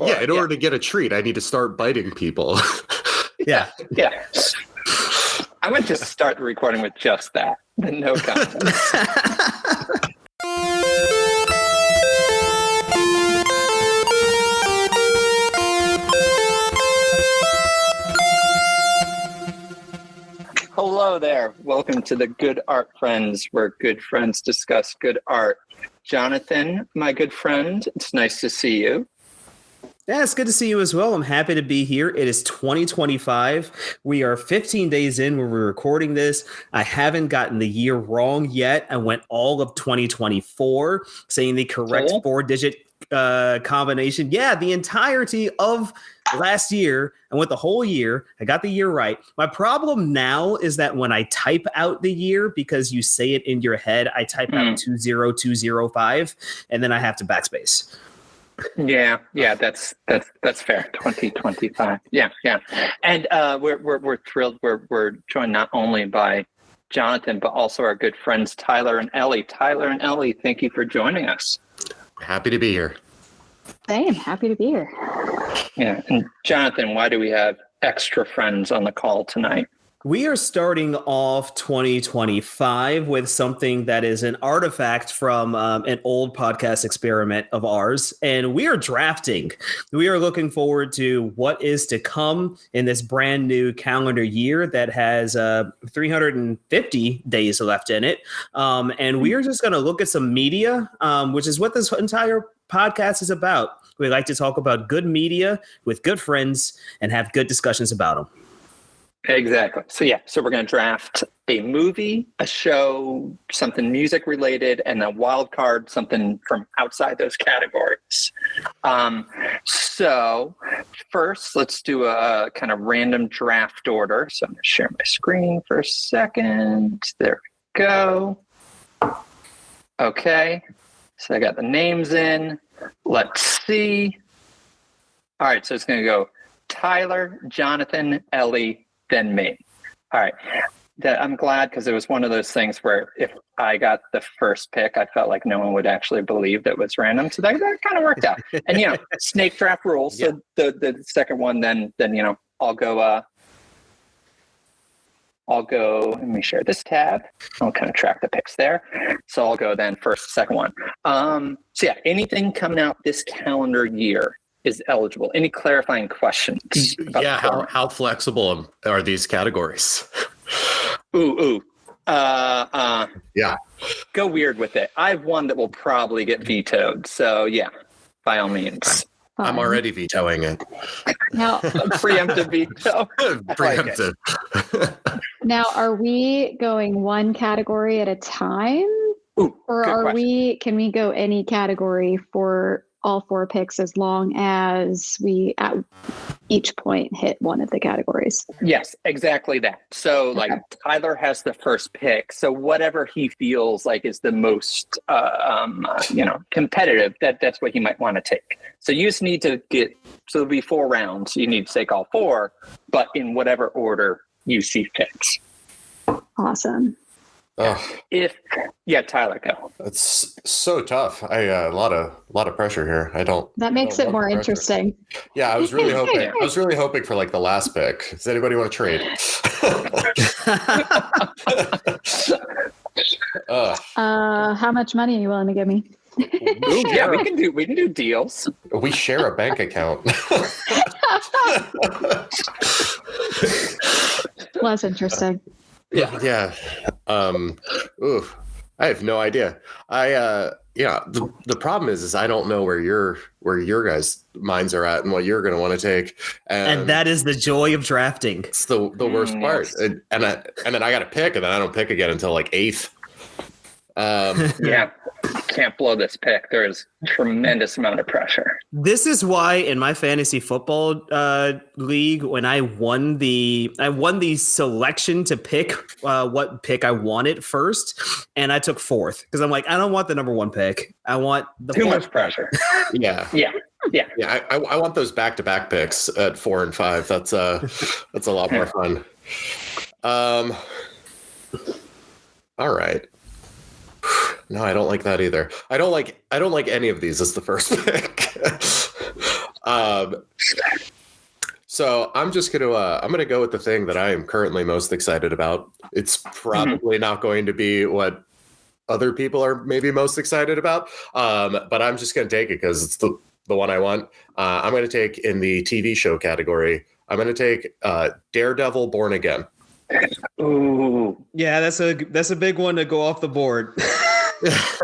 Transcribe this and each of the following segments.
Yeah, in order to get a treat, I need to start biting people. Yeah. Yeah. I would just start the recording with just that. No comments. Hello there. Welcome to the Good Art Friends, where good friends discuss good art. Jonathan, my good friend, it's nice to see you. Yeah, it's good to see you as well. I'm happy to be here. It is 2025. We are 15 days in when we're recording this. I haven't gotten the year wrong yet. I went all of 2024 saying the correct four-digit combination. Yeah, the entirety of last year. I went the whole year. I got the year right. My problem now is that when I type out the year, because you say it in your head, I type out 20205, and then I have to backspace. Yeah, that's fair. 2025. Yeah. And we're thrilled. We're joined not only by Jonathan, but also our good friends Tyler and Ellie. Tyler and Ellie, thank you for joining us. Happy to be here. Same, happy to be here. Yeah, and Jonathan, why do we have extra friends on the call tonight? We are starting off 2025 with something that is an artifact from an old podcast experiment of ours, and we are drafting. We are looking forward to what is to come in this brand new calendar year that has 350 days left in it, and we are just going to look at some media, which is what this entire podcast is about. We like to talk about good media with good friends and have good discussions about them. Exactly. So we're going to draft a movie, a show, something music related, and a wild card, something from outside those categories. So first, let's do a kind of random draft order. So I'm going to share my screen for a second. There we go. Okay. So I got the names in. Let's see. All right. So it's going to go Tyler, Jonathan, Ellie, then me. All right. I'm glad, because it was one of those things where if I got the first pick, I felt like no one would actually believe that was random. So that kind of worked out. And, snake draft rules. So the second one, then, I'll go, let me share this tab. I'll kind of track the picks there. So I'll go then first, second one. Anything coming out this calendar year is eligible. Any clarifying questions? Yeah, how flexible are these categories? Yeah. Go weird with it. I have one that will probably get vetoed. So yeah, by all means. I'm already vetoing it. Now, preemptive veto. Preemptive. Now, are we going one category at a time? Or can we go any category for all four picks as long as we at each point hit one of the categories? Yes, exactly that. So Tyler has the first pick. So whatever he feels like is the most, competitive, that's what he might want to take. So you just need to it'll be 4 rounds. You need to take all 4, but in whatever order you see fits. Awesome. Tyler, go. It's so tough. A lot of pressure here. That makes it more interesting. Yeah, I was really hoping for like the last pick. Does anybody want to trade? How much money are you willing to give me? Yeah, we can do deals. We share a bank account. Less interesting. Yeah. I have no idea. The problem is I don't know where your guys' minds are at and what you're going to want to take. And that is the joy of drafting. It's the worst part. And then I got to pick, and then I don't pick again until like 8th. Yeah, can't blow this pick. There is tremendous amount of pressure. This is why in my fantasy football league, when I won the selection to pick what pick I wanted first, and I took 4th because I'm like, I don't want the number 1 pick. I want the too much pressure. Yeah. I want those back-to-back picks at 4 and 5. That's a lot more fun. All right. No, I don't like that either. I don't like any of these as the first pick. So I'm just gonna go with the thing that I am currently most excited about. It's probably not going to be what other people are maybe most excited about, but I'm just gonna take it because it's the one I want. I'm gonna take in the TV show category. I'm gonna take Daredevil: Born Again. Ooh, yeah, that's a big one to go off the board.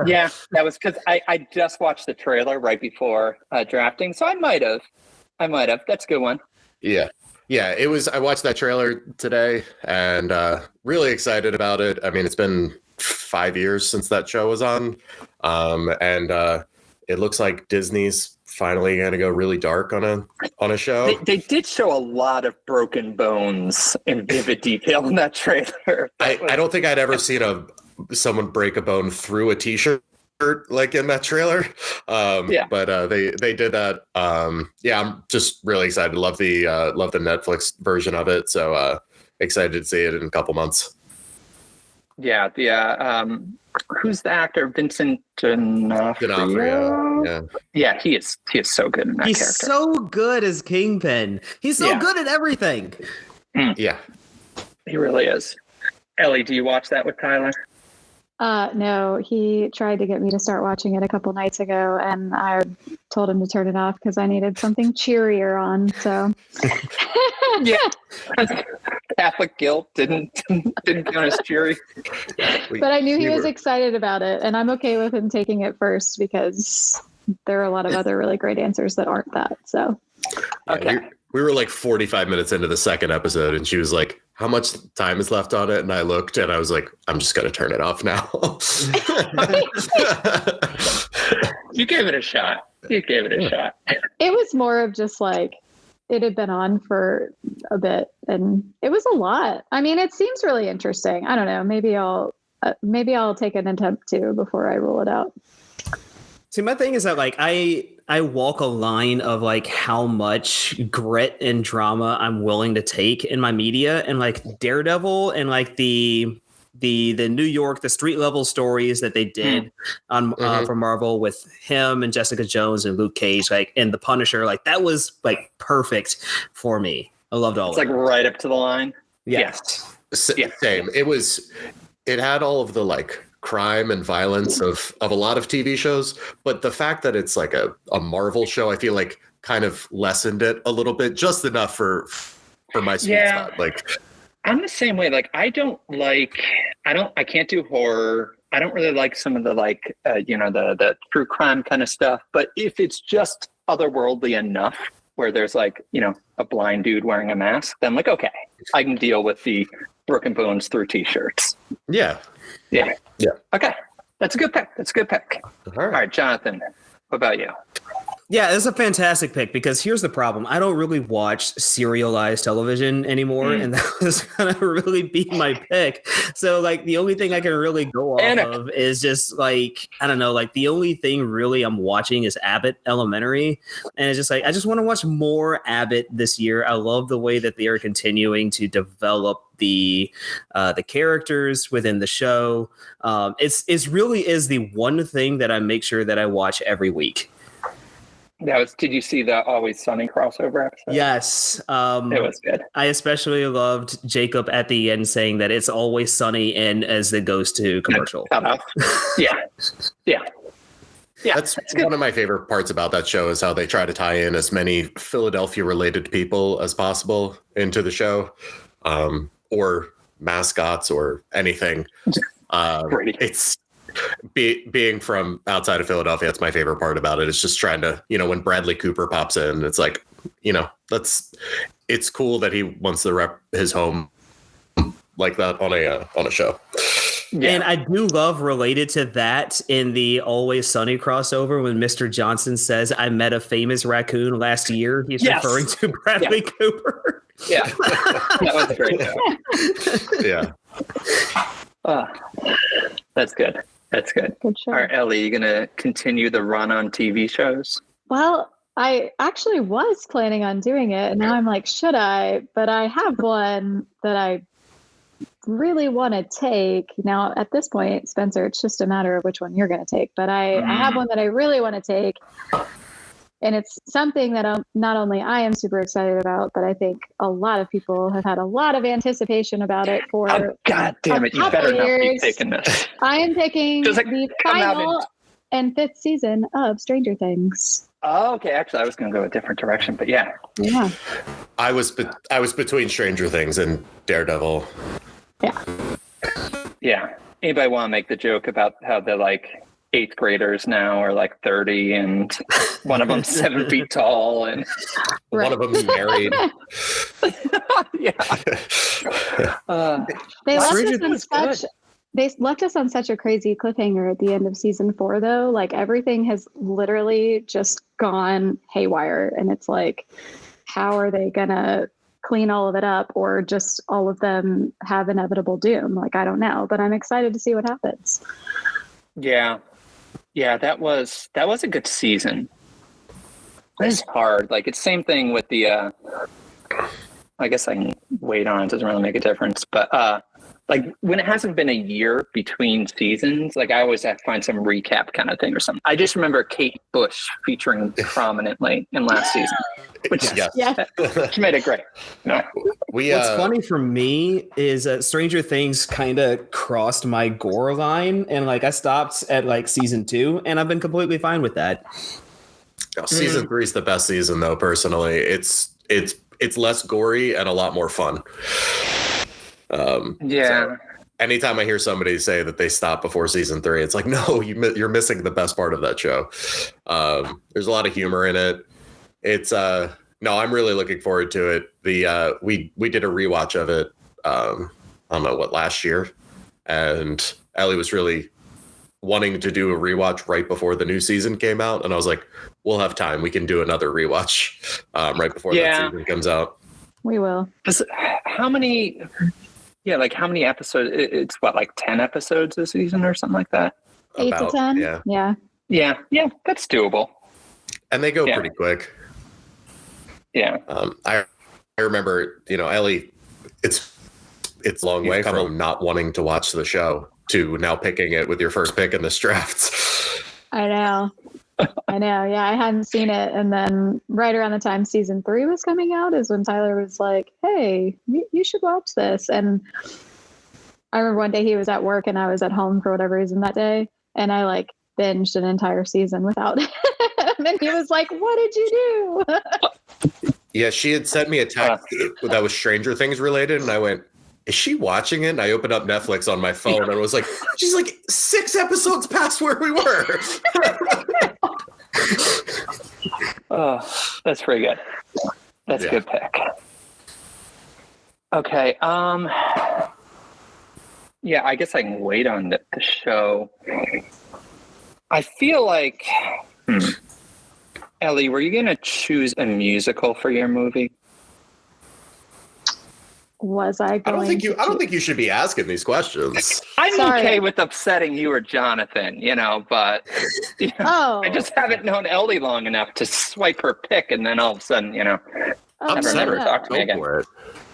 Yeah, that was because I just watched the trailer right before drafting, so I might have. That's a good one. Yeah, it was. I watched that trailer today and really excited about it. I mean, it's been 5 years since that show was on, and it looks like Disney's finally going to go really dark on a show. They did show a lot of broken bones in vivid detail in that trailer. I don't think I'd ever seen someone break a bone through a t-shirt like in that trailer. But they did that. I'm just really excited. Love the Netflix version of it. So excited to see it in a couple months. Yeah. Who's the actor? Vincent D'Onofrio. Yeah, he is so good in that character. He's so good as Kingpin. He's so good at everything. Yeah. He really is. Ellie, do you watch that with Tyler? No, he tried to get me to start watching it a couple nights ago, and I told him to turn it off because I needed something cheerier on. So, yeah, Catholic guilt didn't count as cheery. But I knew he was excited about it, and I'm okay with him taking it first because there are a lot of other really great answers that aren't that. So, okay. We were like 45 minutes into the second episode, and she was like, how much time is left on it? And I looked, and I was like, I'm just going to turn it off now. You gave it a shot. It was more of just like, it had been on for a bit, and it was a lot. I mean, it seems really interesting. I don't know. Maybe I'll take an attempt to before I rule it out. See, my thing is that like I walk a line of like how much grit and drama I'm willing to take in my media, and like Daredevil and like the New York, the street level stories that they did on for Marvel with him and Jessica Jones and Luke Cage, like, and the Punisher, like that was like perfect for me. I loved all. It's like right up to the line. Yes. Same. It had all of the like crime and violence of a lot of TV shows, but the fact that it's like a Marvel show, I feel like kind of lessened it a little bit, just enough for my sweet spot. Like, I'm the same way. Like, I can't do horror. I don't really like some of the like, the true crime kind of stuff. But if it's just otherworldly enough, where there's like, a blind dude wearing a mask, then I'm like, okay, I can deal with the broken bones through t-shirts. Yeah. Okay, that's a good pick. All right, Jonathan, what about you? Yeah, it's a fantastic pick because here's the problem. I don't really watch serialized television anymore, and that was going to really be my pick. So, like, the only thing I can really go off of is just, like, I don't know, like, the only thing really I'm watching is Abbott Elementary. And it's just like, I just want to watch more Abbott this year. I love the way that they are continuing to develop the characters within the show. It's really is the one thing that I make sure that I watch every week. Did you see the Always Sunny crossover episode? Yes. It was good. I especially loved Jacob at the end saying that it's always sunny and as it goes to commercial. Yeah. That's one of my favorite parts about that show is how they try to tie in as many Philadelphia related people as possible into the show, or mascots or anything. It's being from outside of Philadelphia, that's my favorite part about it. It's just trying to, when Bradley Cooper pops in, it's like, it's cool that he wants to rep his home like that on a show. Yeah. And I do love related to that in the Always Sunny crossover when Mr. Johnson says, I met a famous raccoon last year. He's referring to Bradley Cooper. Yeah. That was great. Yeah. That's good. Good show. All right, Ellie, you going to continue the run on TV shows? Well, I actually was planning on doing it, and now I'm like, should I? But I have one that I really want to take. Now, at this point, Spencer, it's just a matter of which one you're going to take. But I have one that I really want to take. And it's something that not only I am super excited about, but I think a lot of people have had a lot of anticipation about it for. Oh, God damn it! You better not be taking this. I am taking Does it the come out final and 5th season of Stranger Things. Oh, okay. Actually, I was going to go a different direction, but yeah. Yeah. I was between Stranger Things and Daredevil. Yeah. Yeah. Anybody want to make the joke about how the like 8th graders now are like 30 and one of them's 7 feet tall and one of them's married? Yeah. They left us on such a crazy cliffhanger at the end of season 4, though. Like everything has literally just gone haywire. And it's like, how are they going to clean all of it up, or just all of them have inevitable doom? Like, I don't know, but I'm excited to see what happens. Yeah. Yeah, that was a good season. It's hard. Like, it's same thing with the, I guess I can wait on it. Doesn't really make a difference. But, like when it hasn't been a year between seasons, like I always have to find some recap kind of thing or something. I just remember Kate Bush featuring prominently in last season, which she made it great. No. What's funny for me is Stranger Things kind of crossed my gore line, and like I stopped at like season 2, and I've been completely fine with that. Season 3 is the best season, though. Personally, it's less gory and a lot more fun. So anytime I hear somebody say that they stopped before season 3, it's like, no, you're missing the best part of that show. There's a lot of humor in it. It's no, I'm really looking forward to it. The we did a rewatch of it. I don't know what, last year, and Ellie was really wanting to do a rewatch right before the new season came out, and I was like, we'll have time. We can do another rewatch right before that season comes out. We will. How many? Yeah, like how many episodes? It's what, like 10 episodes this season or something like that? 8 to 10? Yeah. Yeah, that's doable. And they go pretty quick. Yeah. I remember, Ellie, it's a long way from not wanting to watch the show to now picking it with your first pick in this draft. I know. Yeah, I hadn't seen it. And then right around the time season 3 was coming out is when Tyler was like, hey, you should watch this. And I remember one day he was at work and I was at home for whatever reason that day. And I like binged an entire season without him. And he was like, what did you do? Yeah, she had sent me a text that was Stranger Things related. And I went, is she watching it? And I opened up Netflix on my phone and was like, she's like 6 episodes past where we were. Oh, that's pretty good. That's a good pick. Okay. Yeah, I guess I can wait on the show. I feel like, Ellie, were you going to choose a musical for your movie? Was I going I don't think you should be asking these questions. I'm okay with upsetting you or Jonathan, but I just haven't known Ellie long enough to swipe her pick and then all of a sudden, never talk to me again.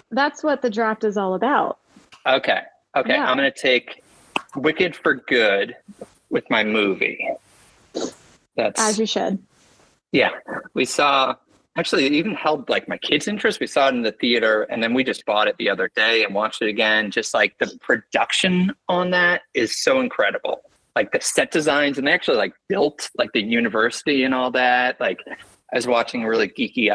That's what the draft is all about. Okay. Yeah. I'm going to take Wicked for Good with my movie. That's as you should. Yeah. We saw, actually, it even held like my kids' interest. We saw it in the theater and then we just bought it the other day and watched it again. Just like the production on that is so incredible. Like the set designs, and they actually like built like the university and all that. Like I was watching a really geeky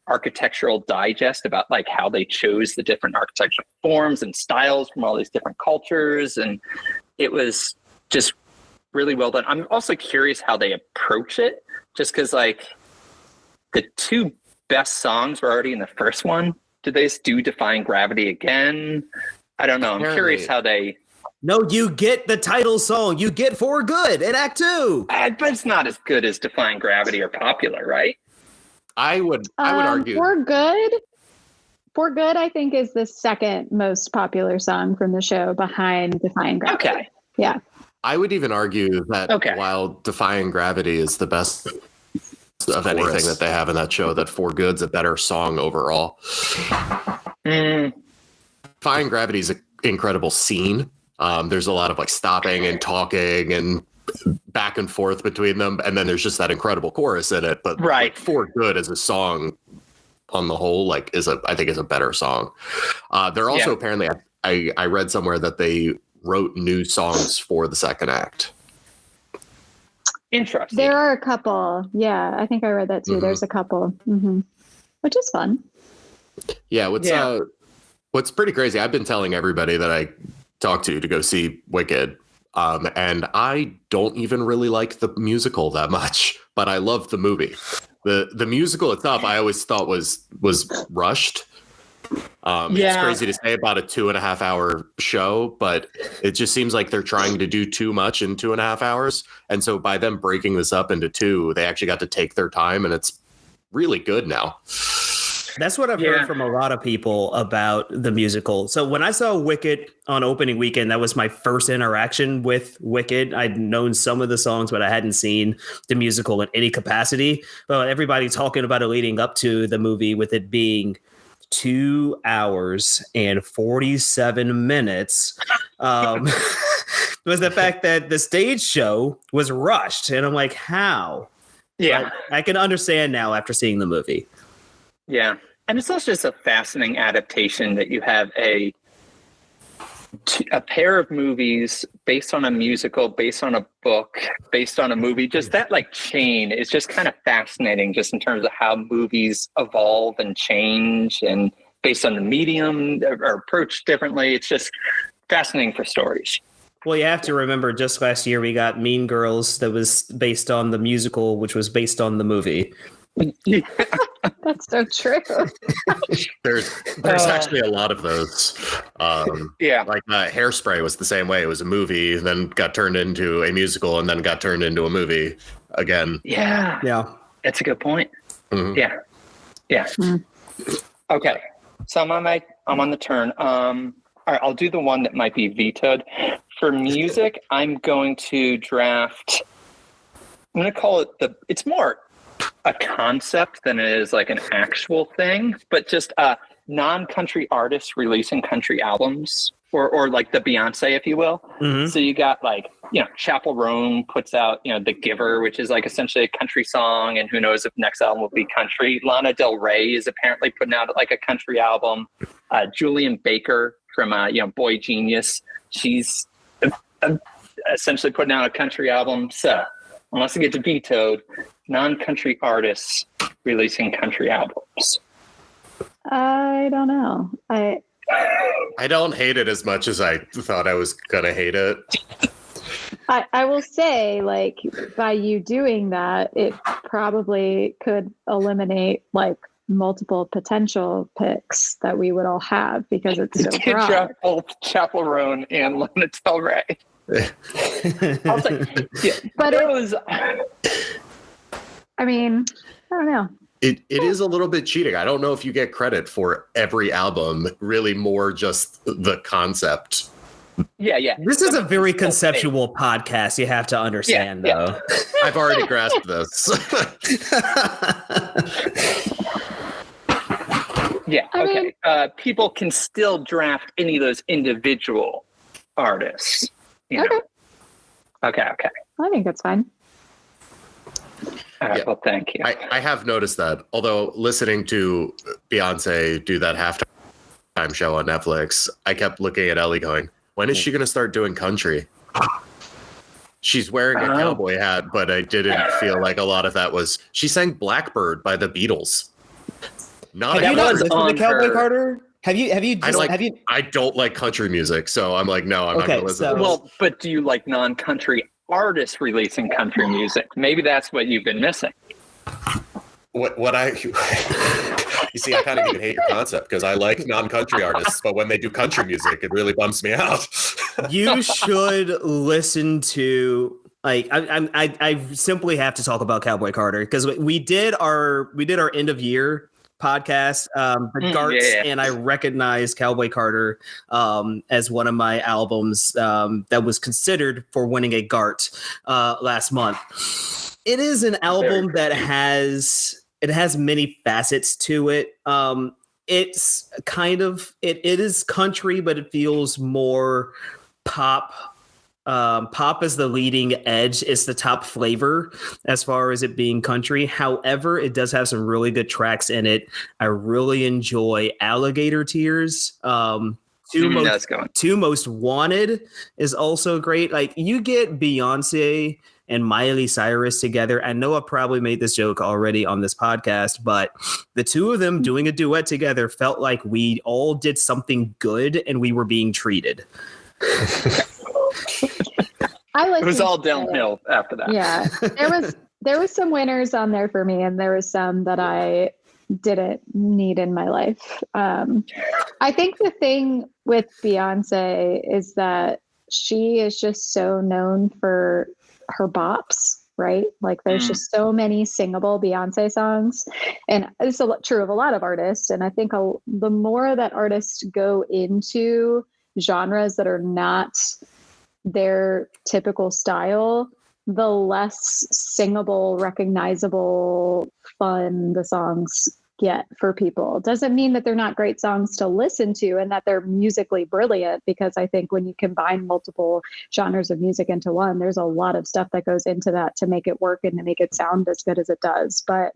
architectural digest about like how they chose the different architectural forms and styles from all these different cultures. And it was just really well done. I'm also curious how they approach it, just because like the 2 best songs were already in the first one. Did they just do Defying Gravity again? I don't know. I'm curious how they... No, you get the title song. You get For Good in Act 2. But it's not as good as Defying Gravity or Popular, right? I would argue. For Good, I think, is the second most popular song from the show behind Defying Gravity. Okay. Yeah. I would even argue that while Defying Gravity is the best of anything that they have in that show, that For Good's a better song overall. Defying Gravity is an incredible scene. There's a lot of like stopping and talking, and back and forth between them, and then there's just that incredible chorus in it. But like, For Good as a song on the whole, like, I think is a better song. They're also apparently, I read somewhere that they wrote new songs for the second act. Interesting. There are a couple. Yeah, I think I read that too. Mm-hmm. There's a couple, which is fun. Yeah. What's pretty crazy, I've been telling everybody that I talk to go see Wicked. And I don't even really like the musical that much, but I love the movie. The musical itself, I always thought was rushed. It's crazy to say about a 2.5 hour show, but it just seems like they're trying to do too much in 2.5 hours. And so by them breaking this up into 2, they actually got to take their time, and it's really good now. That's what I've heard from a lot of people about the musical. So when I saw Wicked on opening weekend, that was my first interaction with Wicked. I'd known some of the songs, but I hadn't seen the musical in any capacity. But everybody talking about it leading up to the movie, with it being 2 hours and 47 minutes, was the fact that the stage show was rushed. And I'm like, how? Yeah, but I can understand now after seeing the movie. Yeah. And it's also just a fascinating adaptation that you have a pair of movies based on a musical, based on a book, based on a movie. Just that like chain is just kind of fascinating, just in terms of how movies evolve and change, and based on the medium or approached differently. It's just fascinating for stories. Well, you have to remember, just last year we got Mean Girls that was based on the musical, which was based on the movie. That's so true. There's actually a lot of those. Like Hairspray was the same way. It was a movie, then got turned into a musical, and then got turned into a movie again. Yeah. That's a good point. Mm-hmm. Yeah. Okay, so I'm on the turn. All right, I'll do the one that might be vetoed. For music, I'm going to draft. I'm going to call it it's more a concept than it is like an actual thing, but just non-country artists releasing country albums, or like the Beyonce, if you will. Mm-hmm. So you got like, Chappell Roan puts out, The Giver, which is like essentially a country song, and who knows if next album will be country. Lana Del Rey is apparently putting out like a country album. Julian Baker from Boy Genius, she's essentially putting out a country album. So unless it gets vetoed, non-country artists releasing country albums. I don't know. I don't hate it as much as I thought I was gonna hate it. I will say, like, by you doing that, it probably could eliminate like multiple potential picks that we would all have, because it's so broad. Draft both Chappell Roan and Lana Del Rey. I'll say, but it was. I mean, I don't know. It is a little bit cheating. I don't know if you get credit for every album, really more just the concept. Yeah. This is a very conceptual podcast, you have to understand, though. I've already grasped this. Okay. People can still draft any of those individual artists. Okay. I think that's fine. All right, well, thank you. I have noticed that, although listening to Beyonce do that halftime show on Netflix, I kept looking at Ellie going, when is she going to start doing country? She's wearing a cowboy hat, but I didn't feel like a lot of that was... She sang Blackbird by the Beatles. Have you not listened to Cowboy Carter? Have you? I don't like country music, so I'm like, no, I'm not going to listen to this. Well, but do you like non-country artists releasing country music? Maybe that's what you've been missing. You see, I kind of even hate your concept, because I like non-country artists, but when they do country music, it really bumps me out. You should listen to, like, I simply have to talk about Cowboy Carter, because we did our end of year podcast, the Garts, and I recognize Cowboy Carter as one of my albums that was considered for winning a Gart last month. It is an album that has many facets to it. It's kind of it is country, but it feels more pop Pop is the leading edge. It's the top flavor as far as it being country. However, it does have some really good tracks in it. I really enjoy Alligator Tears. Two Most Wanted is also great. Like, you get Beyonce and Miley Cyrus together. I know I probably made this joke already on this podcast, but the two of them doing a duet together felt like we all did something good and we were being treated. It was all downhill after that. Yeah, there was some winners on there for me, and there was some that I didn't need in my life. I think the thing with Beyonce is that she is just so known for her bops, right? Like, there's just so many singable Beyonce songs, and it's true of a lot of artists. And I think the more that artists go into genres that are not their typical style, the less singable, recognizable, fun the songs get for people. Doesn't mean that they're not great songs to listen to and that they're musically brilliant, because I think when you combine multiple genres of music into one, there's a lot of stuff that goes into that to make it work and to make it sound as good as it does. But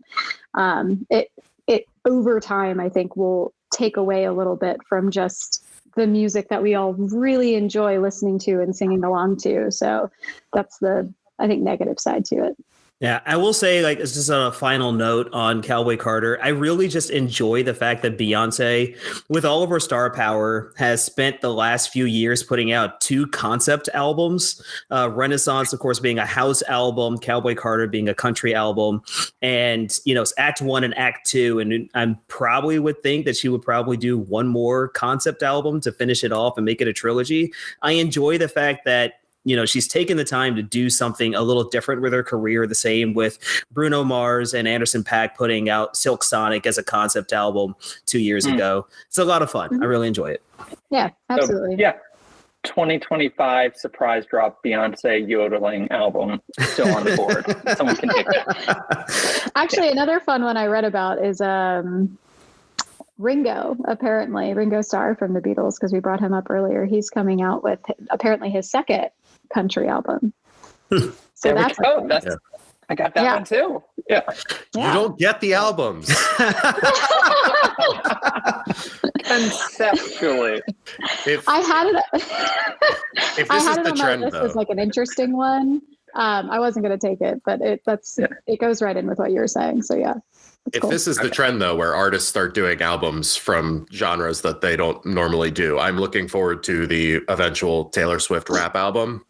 it over time, I think, will take away a little bit from just the music that we all really enjoy listening to and singing along to. So that's the, I think, negative side to it. Yeah, I will say, like, it's just on a final note on Cowboy Carter, I really just enjoy the fact that Beyonce, with all of her star power, has spent the last few years putting out 2 concept albums. Renaissance, of course, being a house album, Cowboy Carter being a country album. And, you know, it's Act 1 and Act 2. And I probably would think that she would probably do one more concept album to finish it off and make it a trilogy. I enjoy the fact that, you know, she's taken the time to do something a little different with her career. The same with Bruno Mars and Anderson .Paak putting out Silk Sonic as a concept album 2 years ago. It's a lot of fun. I really enjoy it. Yeah, absolutely. So, 2025 surprise drop Beyonce yodeling album still on the board. Someone can take that. Actually, another fun one I read about is Ringo Starr from the Beatles, because we brought him up earlier. He's coming out with apparently his second country album. So that's I got that one too. Yeah. You don't get the albums. Conceptually. I had it on my list as like an interesting one. I wasn't going to take it, but it goes right in with what you were saying. So yeah. If this is the trend, though, where artists start doing albums from genres that they don't normally do, I'm looking forward to the eventual Taylor Swift rap album.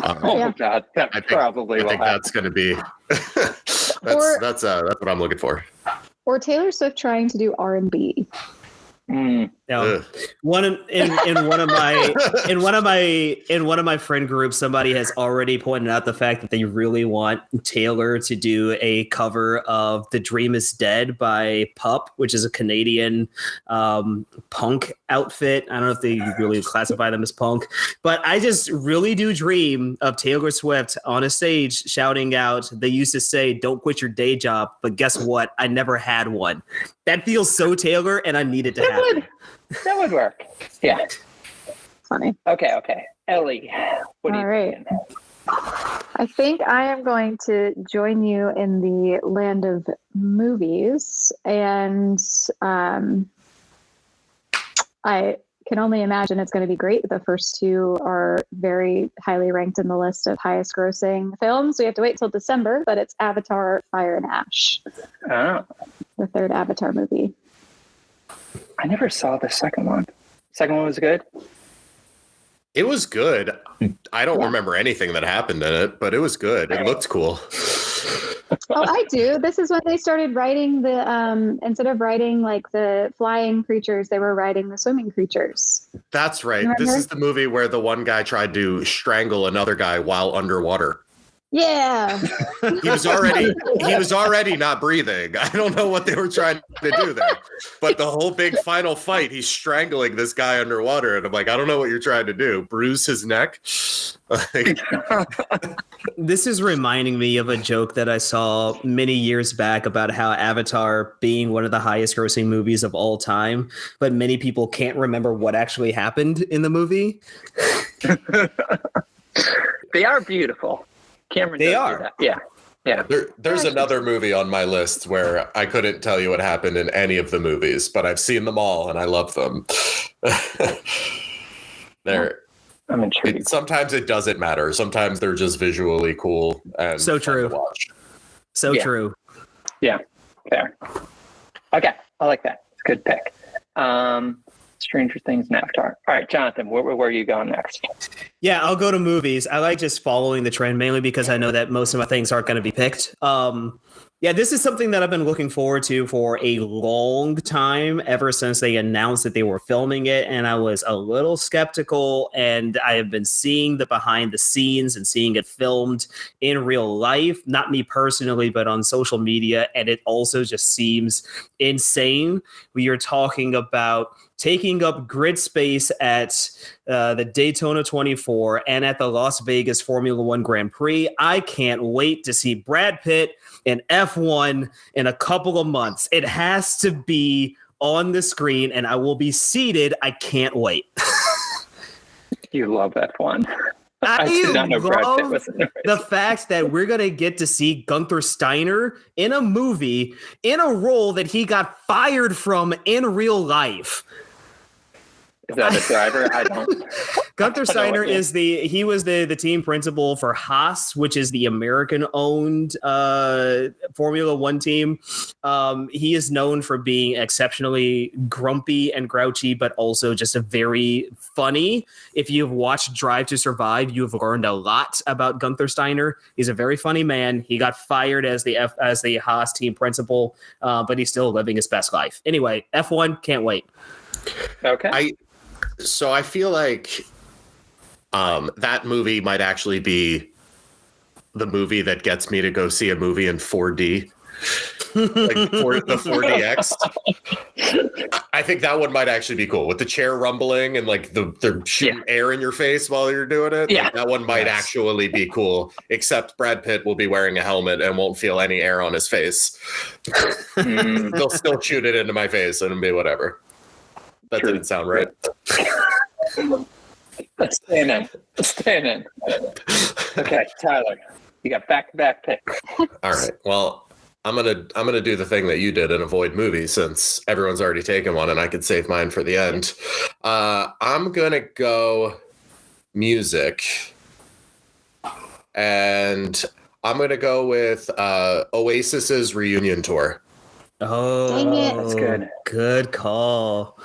My God, that probably will happen. That's going to be that's what I'm looking for. Or Taylor Swift trying to do R&B. In one of my friend groups, somebody has already pointed out the fact that they really want Taylor to do a cover of "The Dream Is Dead" by Pup, which is a Canadian punk outfit. I don't know if they really classify them as punk, but I just really do dream of Taylor Swift on a stage shouting out, "They used to say, 'Don't quit your day job,' but guess what? I never had one." That feels so Taylor, and I need it to happen. That would work. Yeah. Funny. Okay. Ellie, what do you think? I think I am going to join you in the land of movies, and I can only imagine it's going to be great. The first 2 are very highly ranked in the list of highest grossing films. We have to wait till December, but it's Avatar, Fire and Ash. Oh. The 3rd Avatar movie. I never saw the second one. Second one was good? It was good. I don't remember anything that happened in it, but it was good. It looked cool. Oh, I do. This is when they started writing the, instead of writing like the flying creatures, they were writing the swimming creatures. That's right. Remember? This is the movie where the one guy tried to strangle another guy while underwater. Yeah. He was already not breathing. I don't know what they were trying to do there. But the whole big final fight, he's strangling this guy underwater. And I'm like, I don't know what you're trying to do. Bruise his neck? This is reminding me of a joke that I saw many years back about how Avatar being one of the highest grossing movies of all time, but many people can't remember what actually happened in the movie. They are beautiful. Cameron. They does are. do that. Yeah. Yeah. There's another movie on my list where I couldn't tell you what happened in any of the movies, but I've seen them all and I love them. I'm intrigued. Sometimes it doesn't matter. Sometimes they're just visually cool and So fun true. to watch. So true. Yeah. Fair. Okay. I like that. It's a good pick. Stranger Things and Avatar. All right, Jonathan, where are you going next? Yeah, I'll go to movies. I like just following the trend mainly because I know that most of my things aren't going to be picked. Yeah, this is something that I've been looking forward to for a long time, ever since they announced that they were filming it. And I was a little skeptical, and I have been seeing the behind the scenes and seeing it filmed in real life, not me personally, but on social media. And it also just seems insane. We are talking about taking up grid space at the Daytona 24 and at the Las Vegas Formula One Grand Prix. I can't wait to see Brad Pitt in F1 in a couple of months. It has to be on the screen, and I will be seated. I can't wait. You love F1. I did not know Brad Pitt love was in the race. the fact that we're going to get to see Gunther Steiner in a movie in a role that he got fired from in real life. Is that a driver? I don't. Gunther Steiner was the team principal for Haas, which is the American-owned Formula One team. He is known for being exceptionally grumpy and grouchy, but also just a very funny. If you've watched Drive to Survive, you have learned a lot about Gunther Steiner. He's a very funny man. He got fired as the Haas team principal, but he's still living his best life. Anyway, F1, can't wait. Okay. So I feel like that movie might actually be the movie that gets me to go see a movie in 4D, like the 4DX. I think that one might actually be cool with the chair rumbling and like they're shooting air in your face while you're doing it. Yeah. Like, that one might actually be cool, except Brad Pitt will be wearing a helmet and won't feel any air on his face. They'll still shoot it into my face and it'll be whatever. That didn't sound right. Staying in. Okay, Tyler, you got back-to-back picks. All right. Well, I'm gonna do the thing that you did and avoid movies since everyone's already taken one, and I could save mine for the end. I'm gonna go music, and I'm gonna go with Oasis's reunion tour. Oh, dang it. That's good. Good call.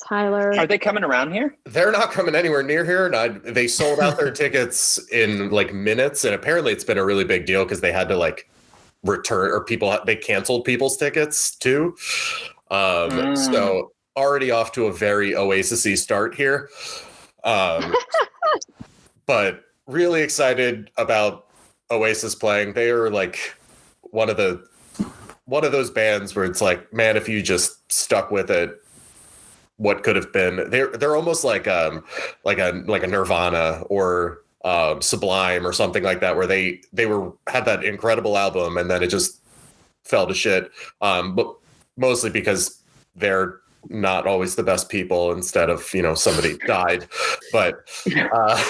Tyler. Are they coming around here? They're not coming anywhere near here. They sold out their tickets in like minutes, and apparently it's been a really big deal because they had to like return or they canceled people's tickets too. So already off to a very Oasis-y start here. But really excited about Oasis playing. They are like one of those bands where it's like, man, if you just stuck with it, what could have been? They're almost like a Nirvana or Sublime or something like that, where they had that incredible album and then it just fell to shit. But mostly because they're not always the best people. Instead of somebody died, but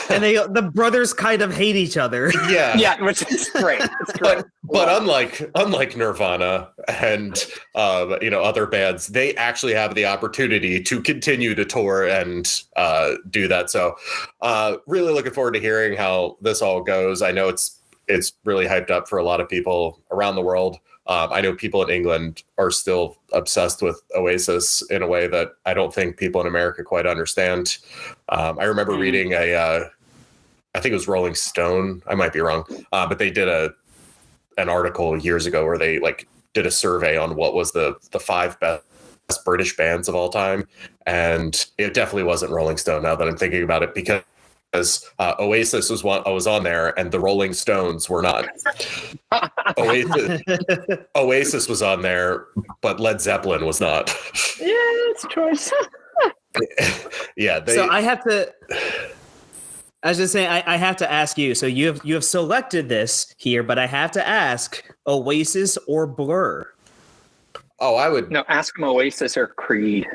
and the brothers kind of hate each other. Yeah, which is great. It's great. But unlike Nirvana and other bands, they actually have the opportunity to continue to tour and do that. So really looking forward to hearing how this all goes. I know it's really hyped up for a lot of people around the world. I know people in England are still obsessed with Oasis in a way that I don't think people in America quite understand. I remember reading I think it was Rolling Stone. I might be wrong, but they did an article years ago where they like did a survey on what was the 5 best British bands of all time, and it definitely wasn't Rolling Stone. Now that I'm thinking about it, because Oasis was on there and the Rolling Stones were not. Oasis was on there, but Led Zeppelin was not. Yeah, it's a choice. Yeah. So I have to. I was just saying, I have to ask you. So you have selected this here, but I have to ask: Oasis or Blur? Oh, I would no. Ask them Oasis or Creed.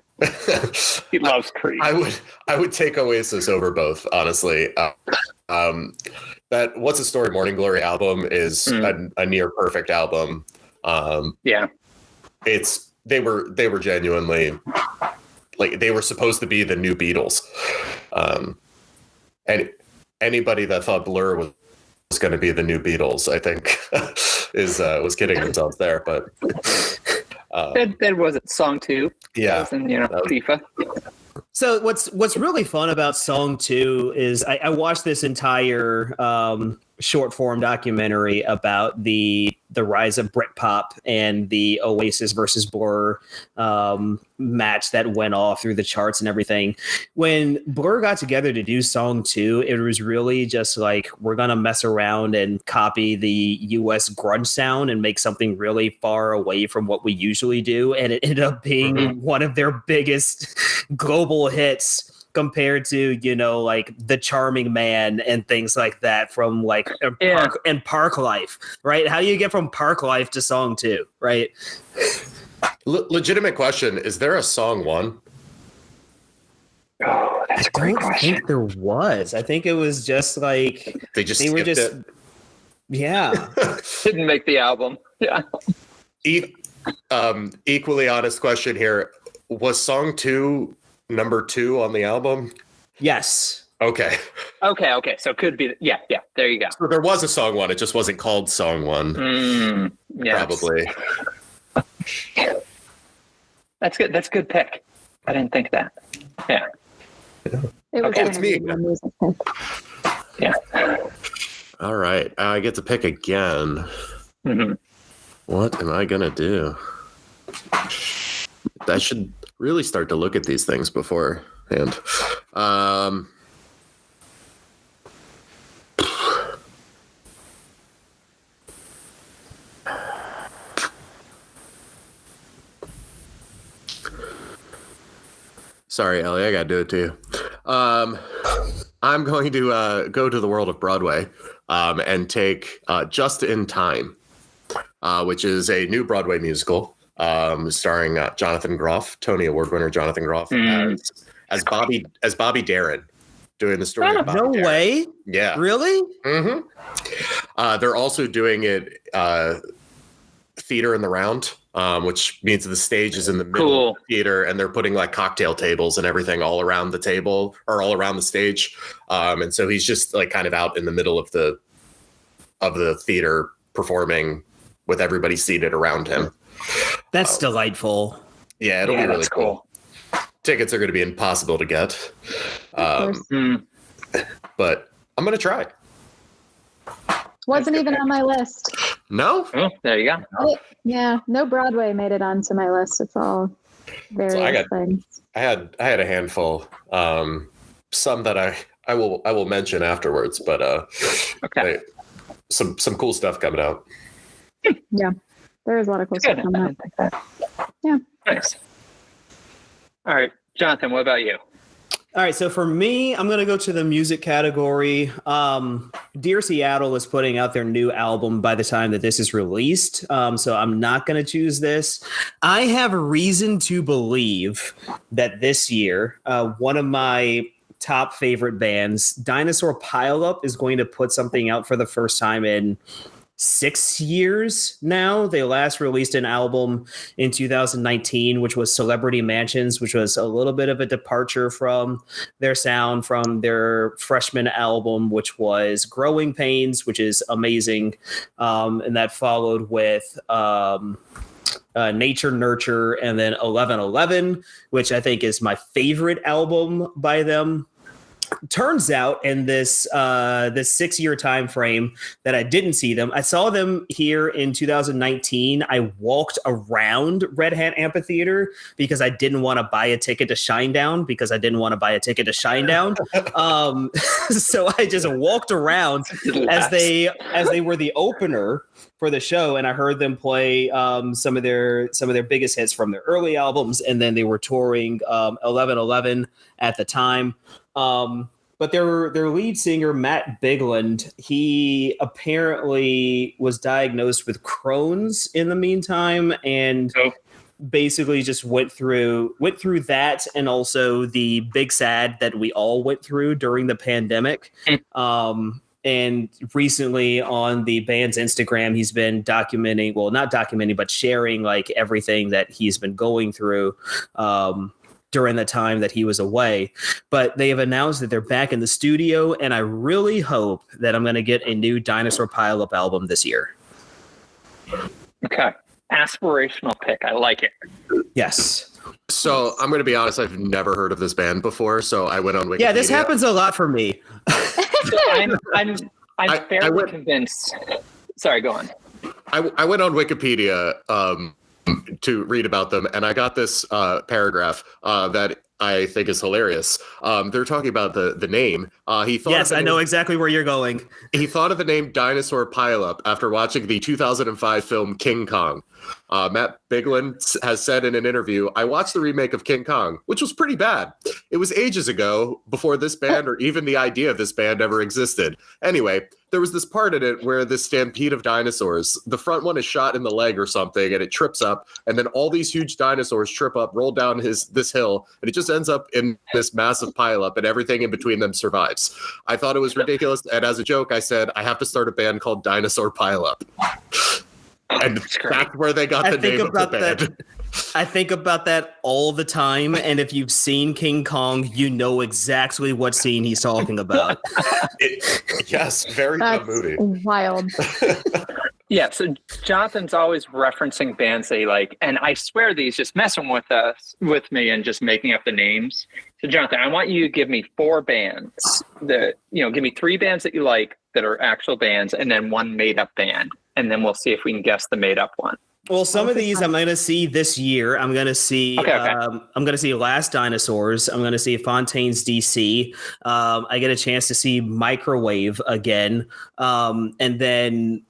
He loves Creed. I would take Oasis over both, honestly. That What's the Story Morning Glory album is a near perfect album. They were genuinely like they were supposed to be the new Beatles. And anybody that thought Blur was going to be the new Beatles, I think, was kidding themselves there. But that wasn't song 2. Yeah, was in, FIFA. So what's really fun about Song 2 is I watched this entire short form documentary about the rise of Britpop and the Oasis versus Blur match that went off through the charts and everything. When Blur got together to do Song 2, it was really just like, we're going to mess around and copy the US grunge sound and make something really far away from what we usually do. And it ended up being one of their biggest global hits compared to, like The Charming Man and things like that from like Park Life, right? How do you get from Park Life to Song 2, right? Legitimate question. Is there a Song 1? Oh, that's a great question. I think there was. I think it was just like they were just it. Yeah. Didn't make the album. Yeah. Equally honest question here. Was Song 2 number 2 on the album? Yes. Okay. So it could be. Yeah. There you go. So there was a Song 1. It just wasn't called Song 1. Yes. Probably. That's good. That's a good pick. I didn't think that. Yeah. It's me. Yeah. All right. I get to pick again. What am I going to do? I should really start to look at these things beforehand. Sorry, Ellie, I got to do it too. I'm going to go to the world of Broadway and take Just in Time, which is a new Broadway musical starring Jonathan Groff, Tony Award winner Jonathan Groff, as Bobby Darin, doing the story of Bobby Darin. No way. Yeah. Really? Mm-hmm. They're also doing it theater in the round, which means the stage is in the middle of the theater, and they're putting like cocktail tables and everything all around the table or all around the stage. And so he's just like kind of out in the middle of the theater performing with everybody seated around him. That's delightful. Yeah, it'll be really cool. Tickets are going to be impossible to get. But I'm going to try. Wasn't even on my list. No? Oh, there you go. No Broadway made it onto my list. It's all various things. I had a handful. Some that I will mention afterwards, but some cool stuff coming out. Yeah. There is a lot of cool stuff coming out. Yeah. Nice. All right, Jonathan, what about you? All right, so for me, I'm going to go to the music category. Dear Seattle is putting out their new album by the time that this is released, so I'm not going to choose this. I have a reason to believe that this year, one of my top favorite bands, Dinosaur Pileup, is going to put something out for the first time in 6 years now. They last released an album in 2019, which was Celebrity Mansions, which was a little bit of a departure from their sound from their freshman album, which was Growing Pains, which is amazing. And that followed with Nature Nurture, and then 1111, which I think is my favorite album by them. Turns out in this 6 year time frame that I didn't see them, I saw them here in 2019. I walked around Red Hat Amphitheater because I didn't want to buy a ticket to Shinedown So I just walked around as they were the opener for the show, and I heard them play some of their biggest hits from their early albums, and then they were touring 1111 at the time. But their lead singer, Matt Bigland, he apparently was diagnosed with Crohn's in the meantime, and basically just went through that, and also the big sad that we all went through during the pandemic. And recently on the band's Instagram, he's been documenting, well, not documenting, but sharing like everything that he's been going through during the time that he was away. But they have announced that they're back in the studio, and I really hope that I'm going to get a new Dinosaur Pileup album this year. Okay. Aspirational pick. I like it. Yes. So I'm going to be honest, I've never heard of this band before, so I went on Wikipedia. Yeah, this happens a lot for me. So I'm fairly convinced. Sorry, go on. I went on Wikipedia to read about them, and I got this paragraph that I think is hilarious. They're talking about the name. He thought yes, I know exactly where you're going. He thought of the name Dinosaur Pileup after watching the 2005 film King Kong. Matt Biglin has said in an interview, "I watched the remake of King Kong, which was pretty bad. It was ages ago, before this band or even the idea of this band ever existed. Anyway, there was this part in it where this stampede of dinosaurs, the front one is shot in the leg or something, and it trips up, and then all these huge dinosaurs trip up, roll down this hill, and it just ends up in this massive pileup, and everything in between them survives. I thought it was ridiculous, and as a joke, I said, I have to start a band called Dinosaur Pileup." And that's where they got the name of the band. I think about that all the time, and if you've seen King Kong, you know exactly what scene he's talking about. Yes, very good movie. Wild. Yeah, so Jonathan's always referencing bands that he like, and I swear he's just messing with me and just making up the names. So Jonathan, I want you to give me 4 bands that, give me 3 bands that you like that are actual bands, and then 1 made up band, and then we'll see if we can guess the made up one. Well, some of these I'm going to see this year. I'm going to see. Okay. I'm going to see Last Dinosaurs. I'm going to see Fontaine's DC. I get a chance to see Microwave again, and then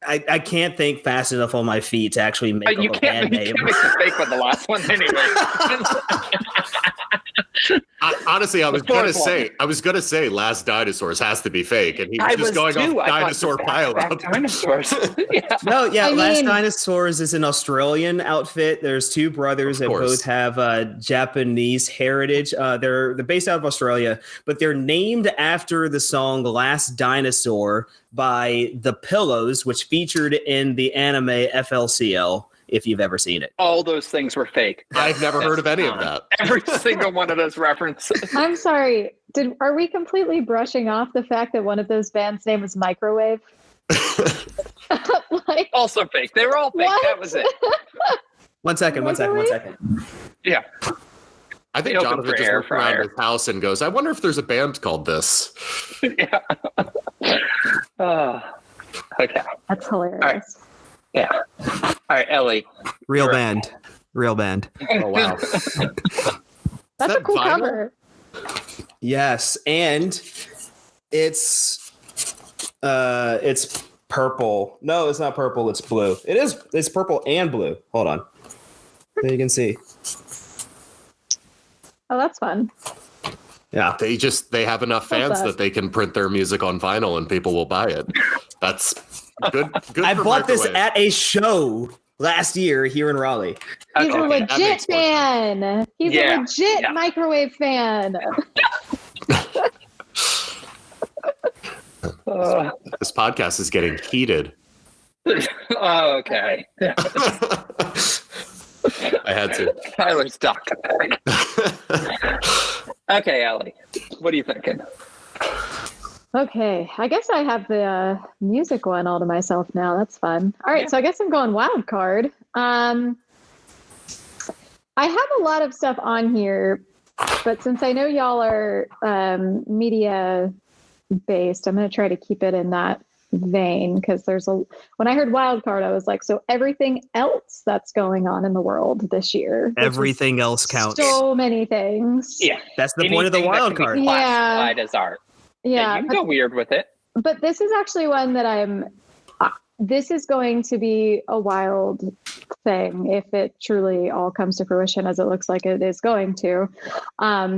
I can't think fast enough on my feet to actually make up a band name. You can't make the fake one the last one anyway. Honestly, I was gonna say Last Dinosaurs has to be fake, and he was just going off Dinosaur Pileup. Dinosaurs. Yeah. No, yeah, Last Dinosaurs is an Australian outfit. There's 2 brothers that both have Japanese heritage. They're based out of Australia, but they're named after the song Last Dinosaur by The Pillows, which featured in the anime FLCL. If you've ever seen it. All those things were fake. I've never heard of any of that. Every single one of those references. I'm sorry. Are we completely brushing off the fact that one of those bands' name was Microwave? Also fake. They were all fake. What? That was it. One second. Yeah. I think Jonathan just looks around his house and goes, I wonder if there's a band called this. Yeah. Okay. That's hilarious. All right. Yeah. All right, Ellie. Real band. Oh, wow. That's a cool cover. Yes, and it's purple. No, it's not purple, it's blue. It's purple and blue. Hold on. There you can see. Oh, that's fun. Yeah, they have enough fans that they can print their music on vinyl and people will buy it. That's good. I bought this at a show last year here in Raleigh. He's a legit fan. He's a legit Microwave fan. This podcast is getting heated. Oh, okay. I had to. Tyler's stuck. Okay, Ellie, what are you thinking? Okay, I guess I have the music one all to myself now. That's fun. All right, so I guess I'm going wild card. I have a lot of stuff on here, but since I know y'all are media based, I'm going to try to keep it in that vein because when I heard wild card, I was like, so everything else that's going on in the world this year. Everything else counts. So many things. Yeah. That's the point of the wild card. Classified as art. Yeah. You can go weird with it. But this is actually one that this is going to be a wild thing if it truly all comes to fruition as it looks like it is going to.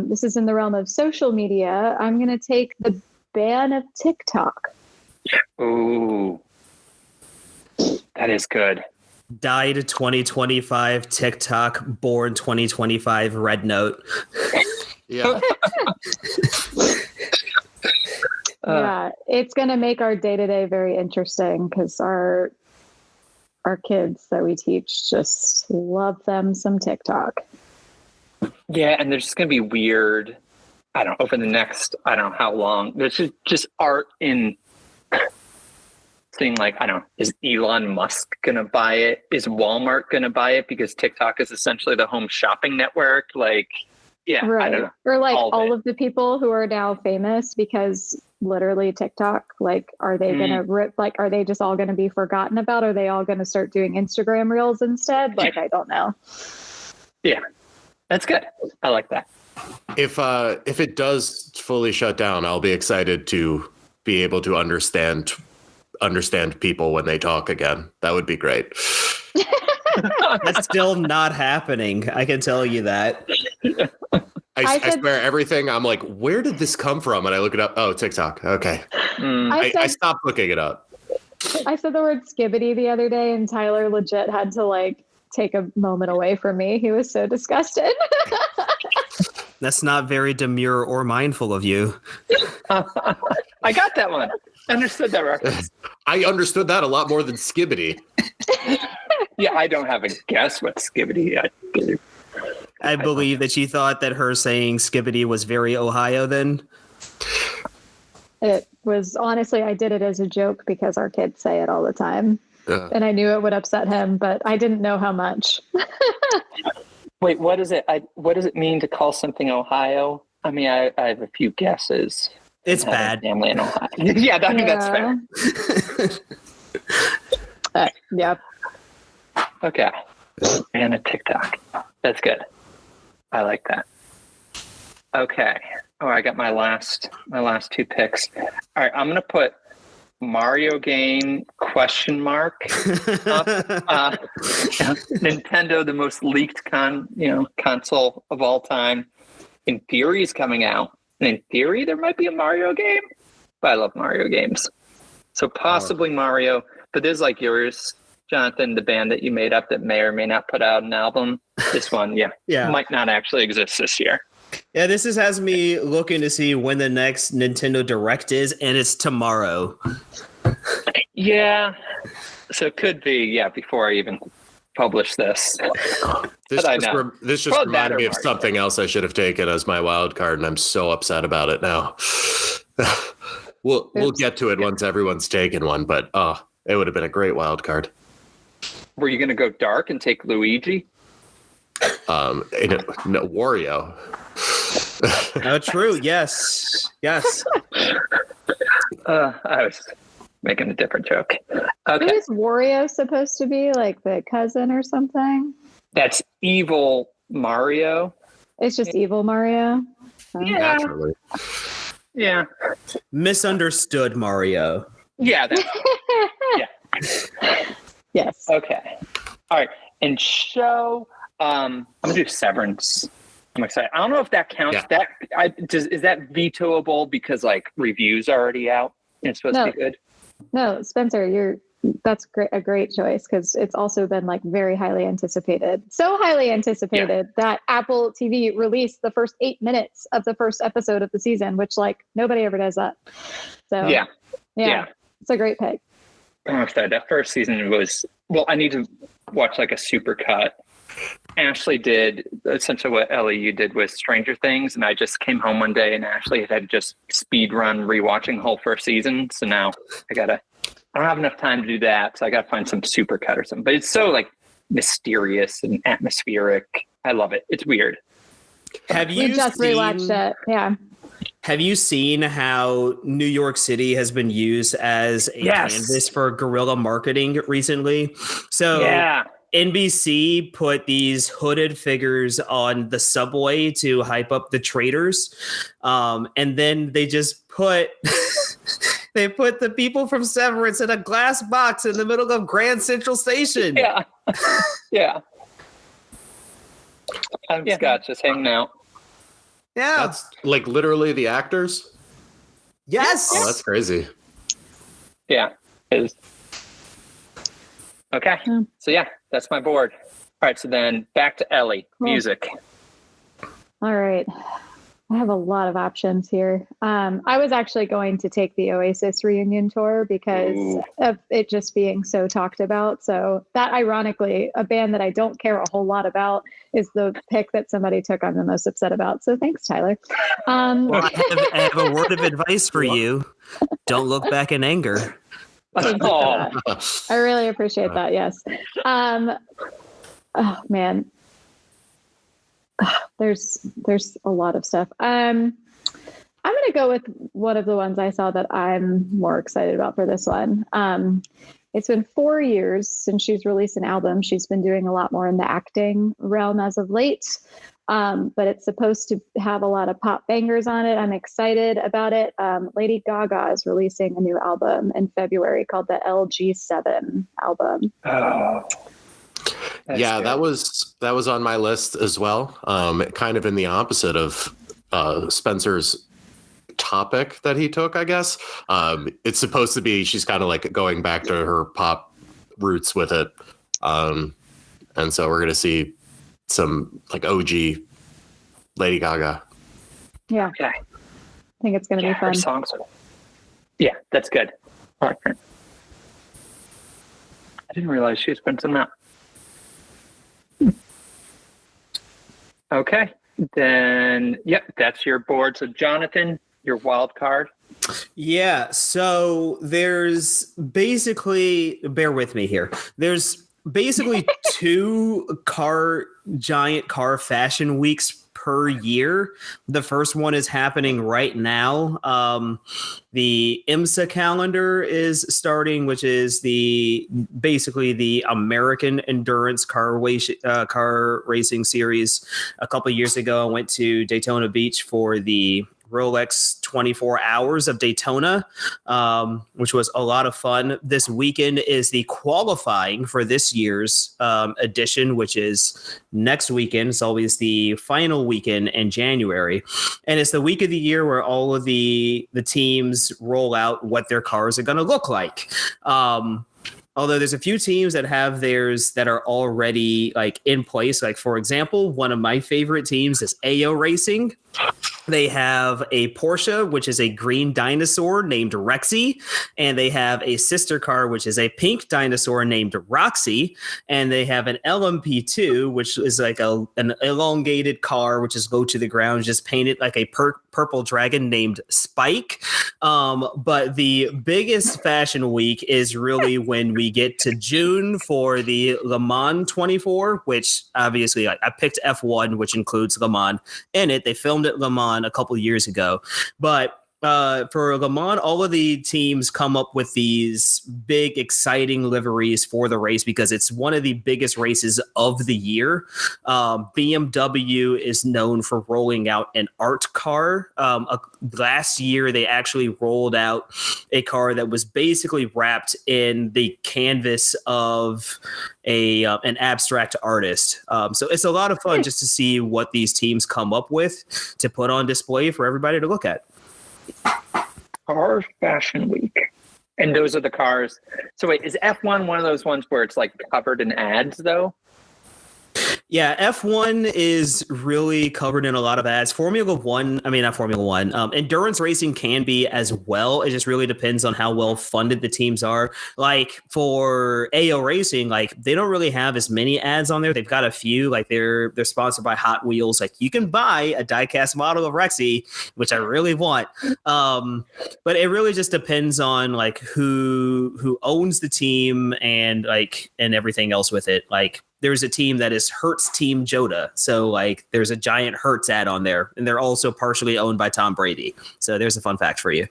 This is in the realm of social media. I'm going to take the ban of TikTok. Ooh, that is good. Died 2025 TikTok, born 2025 Red Note. Yeah. Yeah, it's going to make our day-to-day very interesting because our kids that we teach just love them some TikTok. Yeah, and there's just going to be weird, I don't know, over the next, I don't know how long, there's just art in seeing like, I don't know, is Elon Musk going to buy it? Is Walmart going to buy it? Because TikTok is essentially the home shopping network. Like, yeah, right. I don't know. Or like all of the people who are now famous because literally TikTok, like, are they going to rip, like, are they just all going to be forgotten about? Are they all going to start doing Instagram reels instead? Like, I don't know. Yeah, that's good. I like that. If it does fully shut down, I'll be excited to be able to understand people when they talk again. That would be great. That's still not happening. I can tell you that. I swear everything. I'm like, where did this come from? And I look it up. Oh, TikTok. Okay. I stopped looking it up. I said the word skibbity the other day, and Tyler legit had to like take a moment away from me. He was so disgusted. That's not very demure or mindful of you. I got that one. Understood that reference. I understood that a lot more than skibbity. Yeah, I don't have a guess what skibbity. I believe that she thought that her saying skibbity was very Ohio then. It was, honestly, I did it as a joke because our kids say it all the time. And I knew it would upset him, but I didn't know how much. Wait, what is it? What does it mean to call something Ohio? I mean, I have a few guesses. It's bad. Family in Ohio. Yeah, I think that's fair. Yep. Okay. And a TikTok. That's good. I like that. Okay. Oh, I got my last two picks. All right, I'm gonna put Mario game ? Up. Nintendo, the most leaked console of all time. In theory, is coming out. And in theory, there might be a Mario game. But I love Mario games. So possibly Mario. But there's like yours, Jonathan, the band that you made up that may or may not put out an album. This one, might not actually exist this year. Yeah, this has me looking to see when the next Nintendo Direct is, and it's tomorrow. Yeah. So it could be, before I even publish this. This just reminded me of something else I should have taken as my wild card, and I'm so upset about it now. We'll get to it once everyone's taken one, but it would have been a great wild card. Were you going to go dark and take Luigi? No, Wario. Oh, true. Yes. I was making a different joke. Okay. Who is Wario supposed to be? Like the cousin or something? That's evil Mario. It's just evil Mario. Yeah. Naturally. Yeah. Misunderstood Mario. Yeah. Yeah. Yes. Okay. All right. And show. I'm gonna do Severance. I'm excited. I don't know if that counts. Yeah. Is that vetoable because like reviews are already out and it's supposed to be good? No, Spencer, that's a great choice because it's also been like very highly anticipated. So highly anticipated that Apple TV released the first 8 minutes of the first episode of the season, which like nobody ever does that. So yeah, it's a great pick. I'm excited. That first season was, I need to watch like a super cut. Ashley did essentially what Ellie you did with Stranger Things, and I just came home one day and Ashley had just speed run rewatching the whole first season. So now I don't have enough time to do that, so I gotta find some super cut or something. But it's so like mysterious and atmospheric. I love it. It's weird. We just rewatched it. Yeah. Have you seen how New York City has been used as a canvas for guerrilla marketing recently? So NBC put these hooded figures on the subway to hype up the traders. And then they just put they put the people from Severance in a glass box in the middle of Grand Central Station. Yeah. Yeah. I'm Scott just hanging out. Yeah. That's like literally the actors? Yes. Oh, that's crazy. Yeah. It is. Okay. So yeah, that's my board. All right. So then back to Ellie. Cool. Music. All right. I have a lot of options here. I was actually going to take the Oasis reunion tour because of it just being so talked about. So that, ironically, a band that I don't care a whole lot about is the pick that somebody took I'm the most upset about. So thanks, Tyler. Well, I have a word of advice for you. Don't look back in anger. Thank you for that. I really appreciate that. Yes. Oh man. There's a lot of stuff. I'm going to go with one of the ones I saw that I'm more excited about for this one. It's been 4 years since she's released an album. She's been doing a lot more in the acting realm as of late, but it's supposed to have a lot of pop bangers on it. I'm excited about it. Lady Gaga is releasing a new album in February called the LG7 album. Oh. Yeah, good. that was on my list as well. Kind of in the opposite of Spencer's topic that he took, I guess. It's supposed to be she's kind of like going back to her pop roots with it, and so we're gonna see some like OG Lady Gaga. Yeah, okay. I think it's gonna be fun. Her songs are... Yeah, that's good. All right. I didn't realize she was printing that. Okay, then, yep, that's your board. So, Jonathan, your wild card. Yeah, so there's basically, bear with me here. There's basically two giant car fashion weeks per year. The first one is happening right now. The IMSA calendar is starting, which is basically the American Endurance car racing series. A couple of years ago, I went to Daytona Beach for the Rolex 24 Hours of Daytona, which was a lot of fun. This weekend is the qualifying for this year's edition, which is next weekend. It's always the final weekend in January. And it's the week of the year where all of the teams roll out what their cars are going to look like. Although there's a few teams that have theirs that are already like in place. Like, for example, one of my favorite teams is AO Racing. They have a Porsche, which is a green dinosaur named Rexy, and they have a sister car, which is a pink dinosaur named Roxy, and they have an LMP2, which is like an elongated car, which is low to the ground, just painted like a purple dragon named Spike. But the biggest fashion week is really when we get to June for the Le Mans 24, which obviously I picked F1, which includes Le Mans in it. They filmed at Le Mans a couple of years ago, but for Le Mans, all of the teams come up with these big, exciting liveries for the race because it's one of the biggest races of the year. BMW is known for rolling out an art car. Last year, they actually rolled out a car that was basically wrapped in the canvas of an abstract artist. So it's a lot of fun just to see what these teams come up with to put on display for everybody to look at. Car Fashion Week. And those are the cars. So wait, is F1 one of those ones where it's like covered in ads though? Yeah, F1 is really covered in a lot of ads. Endurance racing can be as well. It just really depends on how well funded the teams are. Like for AO Racing, like they don't really have as many ads on there. They've got a few, like they're sponsored by Hot Wheels. Like you can buy a diecast model of Rexy, which I really want. But it really just depends on like who owns the team and everything else with it. Like there's a team that is Hertz Team Joda. So like there's a giant Hertz ad on there, and they're also partially owned by Tom Brady. So there's a fun fact for you.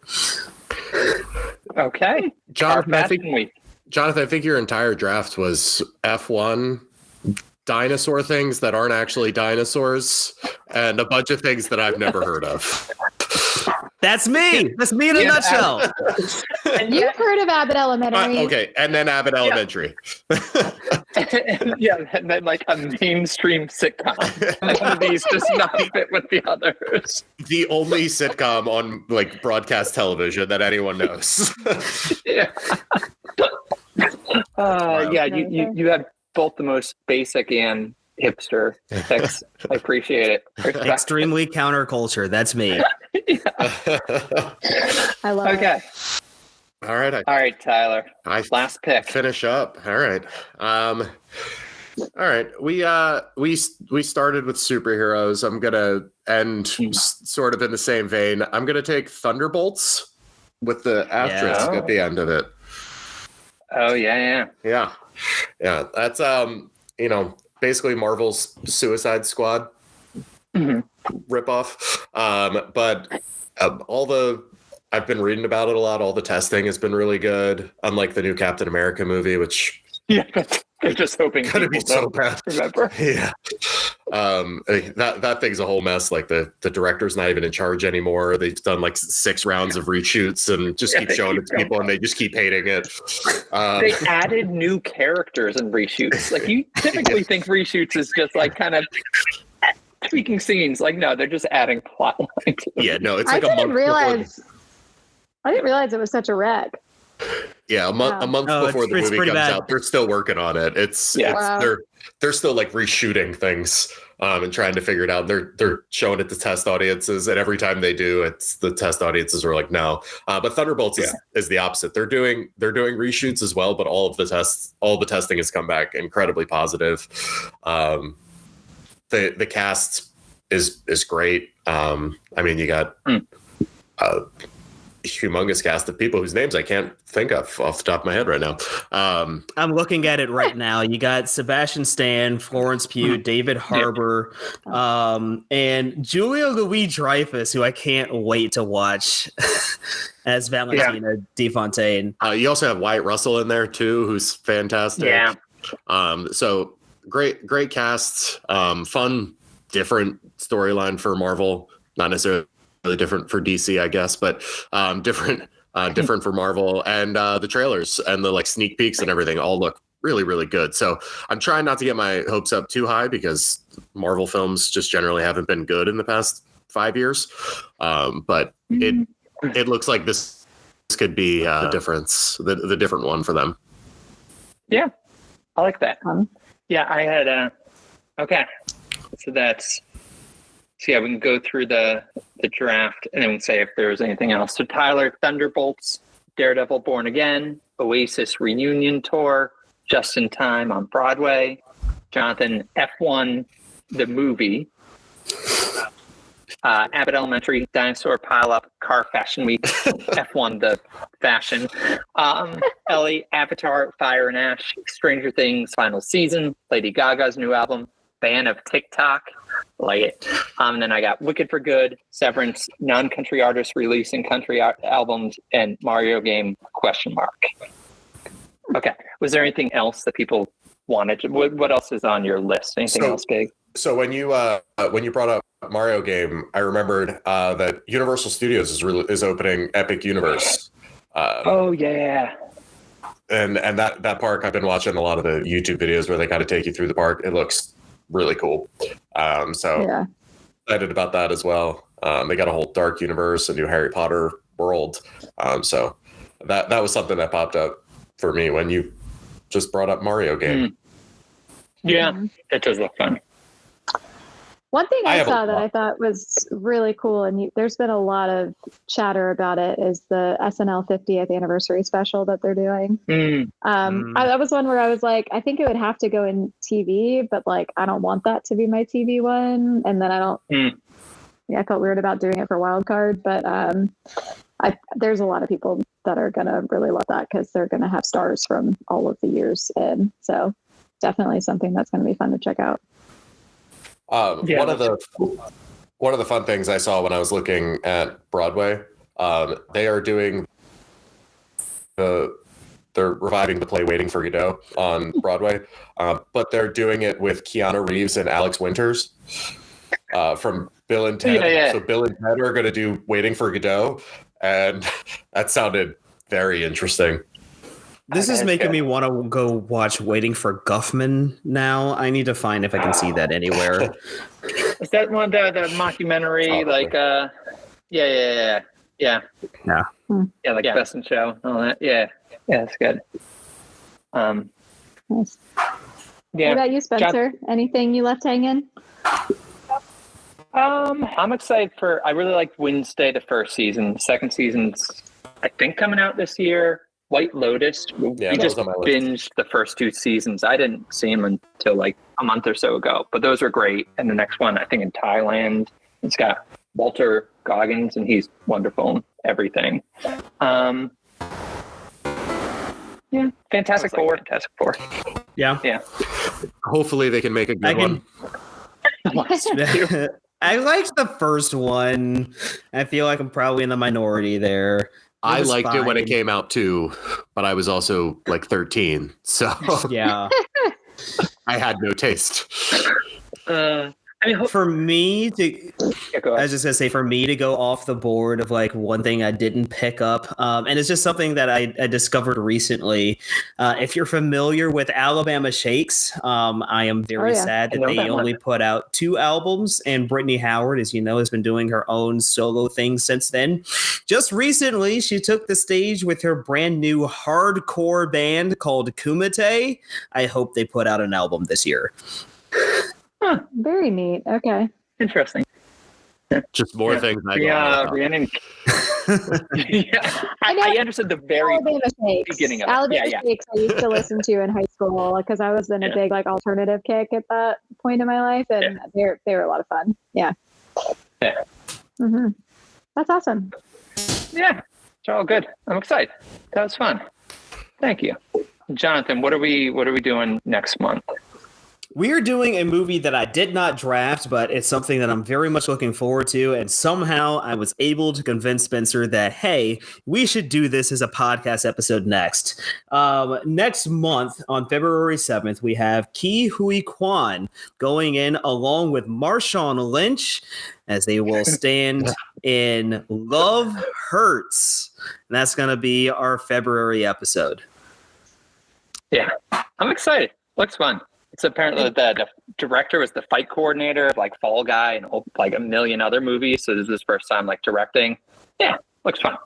Okay. Jonathan, I think your entire draft was F1 dinosaur things that aren't actually dinosaurs and a bunch of things that I've never heard of. That's me. That's me in a nutshell. And you've heard of Abbott Elementary. Okay, and then Abbott Elementary. And then like a mainstream sitcom. One of these does not fit with the others. The only sitcom on like broadcast television that anyone knows. Yeah. Yeah, you have both the most basic and hipster picks. I appreciate it. Respect. Extremely counterculture. That's me. I love Okay. it. All right. All right, Tyler. Last pick. Finish up. All right. All right. We started with superheroes. I'm gonna end sort of in the same vein. I'm gonna take Thunderbolts with the asterisk at the end of it. Oh yeah. That's basically Marvel's Suicide Squad ripoff. But I've been reading about it a lot. All the testing has been really good. Unlike the new Captain America movie, which they're just hoping gonna be so bad. Remember? Yeah. That thing's a whole mess. Like the director's not even in charge anymore. They've done like 6 rounds of reshoots and just keep showing it to people, and they just keep hating it. They added new characters in reshoots. Like you typically think reshoots is just like kind of tweaking scenes. Like no, they're just adding plot lines. Yeah, no, it's like I didn't realize it was such a wreck. Yeah, a month before the movie comes out, they're still working on it. They're still like reshooting things and trying to figure it out. They're showing it to test audiences, and every time they do, it's the test audiences are like no. But Thunderbolts is the opposite. They're doing reshoots as well, but all the testing has come back incredibly positive. The cast is great. I mean, you got humongous cast of people whose names I can't think of off the top of my head right now. I'm looking at it right now. You got Sebastian Stan, Florence Pugh, David Harbour, and Julia Louis-Dreyfus, who I can't wait to watch as Valentina DeFontaine. You also have Wyatt Russell in there too, who's fantastic. Yeah. So great cast, fun, different storyline for Marvel, not necessarily really different for DC, I guess, but different for Marvel. And the trailers and the like sneak peeks and everything all look really, really good. So I'm trying not to get my hopes up too high because Marvel films just generally haven't been good in the past 5 years. But it looks like this could be a difference, the different one for them. Yeah, I like that. Yeah, I had okay. So yeah, we can go through the draft and then we can say if there's anything else. So Tyler, Thunderbolts, Daredevil Born Again, Oasis Reunion Tour, Just in Time on Broadway, Jonathan, F1, the movie, Abbott Elementary, Dinosaur Pileup, Car Fashion Week, F1, the fashion, Ellie, Avatar, Fire and Ash, Stranger Things, Final Season, Lady Gaga's new album, Ban of TikTok, like it. And then I got Wicked for Good, Severance, non-country artists releasing country albums, and Mario game ? Okay. Was there anything else that people wanted? What else is on your list? Anything else big? So when you brought up Mario game, I remembered that Universal Studios is opening Epic Universe. Oh yeah. And that park, I've been watching a lot of the YouTube videos where they kind of take you through the park. It looks really cool. Excited about that as well. They got a whole dark universe, a new Harry Potter world. So that was something that popped up for me when you just brought up Mario game. Yeah, it does look fun. One thing I saw that I thought was really cool, and there's been a lot of chatter about it, is the SNL 50th anniversary special that they're doing. That was one where I was like, I think it would have to go in TV, but like, I don't want that to be my TV one. And then I felt weird about doing it for wildcard, but there's a lot of people that are going to really love that because they're going to have stars from all of the years in. So definitely something that's going to be fun to check out. One of the fun things I saw when I was looking at Broadway, they are doing they're reviving the play Waiting for Godot on Broadway, but they're doing it with Keanu Reeves and Alex Winters from Bill and Ted. Yeah. So Bill and Ted are going to do Waiting for Godot, and that sounded very interesting. This is making me want to go watch Waiting for Guffman now. I need to find if I can see that anywhere. Is that one the mockumentary? Probably. Like, yeah, like Best in Show and all that. Yeah, that's good. Nice. Yeah. What about you, Spencer? Anything you left hanging? I'm excited for. I really liked Wednesday, the first season. The second season's, I think, coming out this year. White Lotus. Yeah, we just on my list. binged the first 2 seasons. I didn't see them until like a month or so ago, but those were great. And the next one, I think, in Thailand, it's got Walter Goggins, and he's wonderful in everything. Yeah, Fantastic Four. Fantastic Four. Yeah. Hopefully they can make a good one. I liked the first one. I feel like I'm probably in the minority there. I liked it when it came out too, but I was also like 13, so yeah, I had no taste. For me to, I was just gonna say, for me to go off the board of like one thing I didn't pick up, and it's just something that I discovered recently. If you're familiar with Alabama Shakes, I am very sad that they only put out 2 albums, and Brittany Howard, as you know, has been doing her own solo thing since then. Just recently, she took the stage with her brand new hardcore band called Kumite. I hope they put out an album this year. Huh. Very neat. Okay. Interesting. Just more things I don't know. Rhiannon. I understood the very beginning of it. Alabama Shakes I used to listen to in high school because I was in a big like alternative kick at that point in my life, and they were a lot of fun. Yeah. Yeah. Mm-hmm. That's awesome. Yeah, it's all good. I'm excited. That was fun. Thank you, Jonathan. What are we doing next month? We are doing a movie that I did not draft, but it's something that I'm very much looking forward to. And somehow I was able to convince Spencer that, hey, we should do this as a podcast episode next. Next month, on February 7th, we have Ke Huy Quan going in along with Marshawn Lynch as they will stand in Love Hurts. And that's going to be our February episode. Yeah, I'm excited. Looks fun. It's apparently the director was the fight coordinator of like Fall Guy and like a million other movies. So this is his first time like directing. Yeah, looks fun.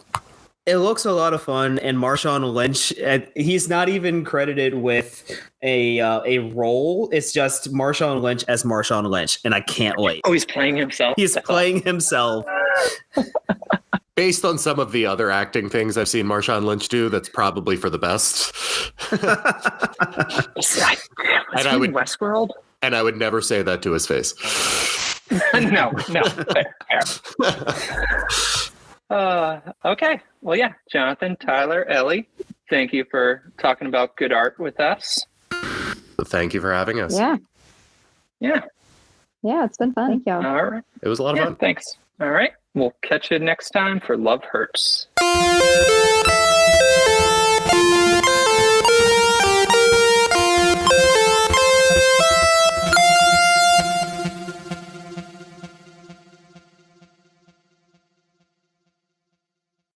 It looks a lot of fun. And Marshawn Lynch, he's not even credited with a role. It's just Marshawn Lynch as Marshawn Lynch. And I can't wait. Oh, he's playing himself? He's playing himself. Based on some of the other acting things I've seen Marshawn Lynch do, that's probably for the best. And I would Westworld, and I would never say that to his face. No. Okay. Well, yeah, Jonathan, Tyler, Ellie, thank you for talking about good art with us. Thank you for having us. Yeah, it's been fun. Thank you. All right. It was a lot of fun. Thanks. All right. We'll catch you next time for Love Hurts.